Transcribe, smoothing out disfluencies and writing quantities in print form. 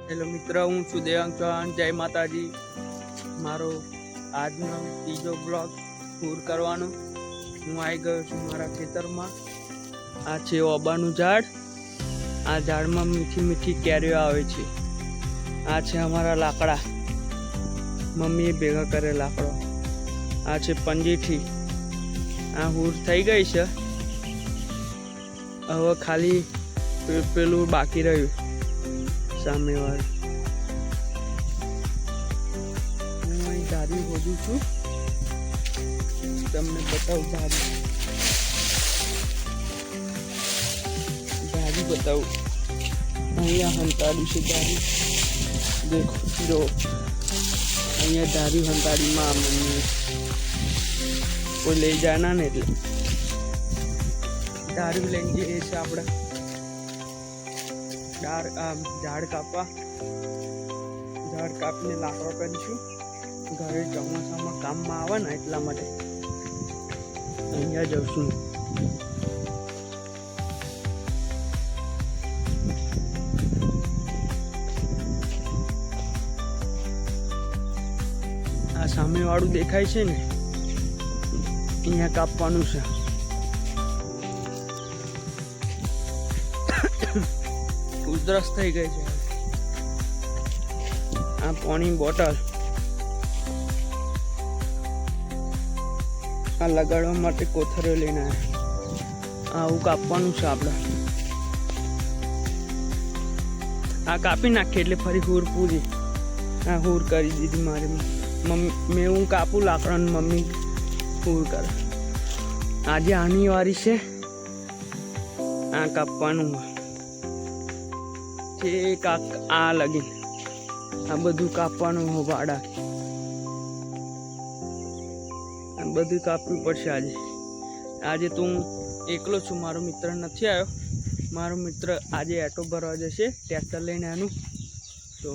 Hello મિત્ર, હું છું દેવાંગ ચૌહાણ. જય માતાજી. મારો આજનો ત્રીજો બ્લોગ પૂર કરવાનો. હું આવી ગયો છું મારા ખેતરમાં. આ છે ઓબાનું ઝાડ. આ ઝાડમાં મીઠી મીઠી કેરીઓ આવે છે. આ છે અમારા લાકડા, મમ્મીએ ભેગા કરે લાકડો. આ છે પંજીઠી. આ હુર થઈ ગઈ છે, હવે ખાલી પેલું બાકી રહ્યું સામેવાળું. હું અહીં ધારી વધુ છું, તમને બતાવું. ધારી બતાવું. અહીંયા હંતાડી છે ધારી, દેખો જો અહીંયા ધારી હંતાડીમાં મમ્મી કોઈ લઈ જાય ના ને, એટલે ધારી લઈને જઈએ છે આપણે ઝાડ કાપવા. ઝાડ કાપીને લાકડો કરીશું. ઘરે ચોમાસામાં કામમાં આવે ને એટલા માટે અહીંયા જઈશું. આ સામે વાળું દેખાય છે ને, અહીંયા કાપવાનું છે. ઉધરસ થઈ ગઈ છે. આ પાણી બોટલ આ લગાડવા માટે કોથળીઓ લઈને આવ્યા. આવું કાપવાનું છે આપણે. આ કાપી નાખીએ એટલે ફરી હુર પૂરી. આ હુર કરી દીધી મારી મમ્મી. મેં હું કાપું લાકડા, મમ્મી હુર કરે. આજે આની વારી છે. આ કાપવાનું છે. આ લગી આ બધું કાપવાનું વાડા, બધું કાપવું પડશે આજે તો હું એકલો છું. મારો મિત્ર નથી આવ્યો. મારો મિત્ર આજે ઓટો ભરવા જશે ટ્રેક્ટર લઈને આનું. તો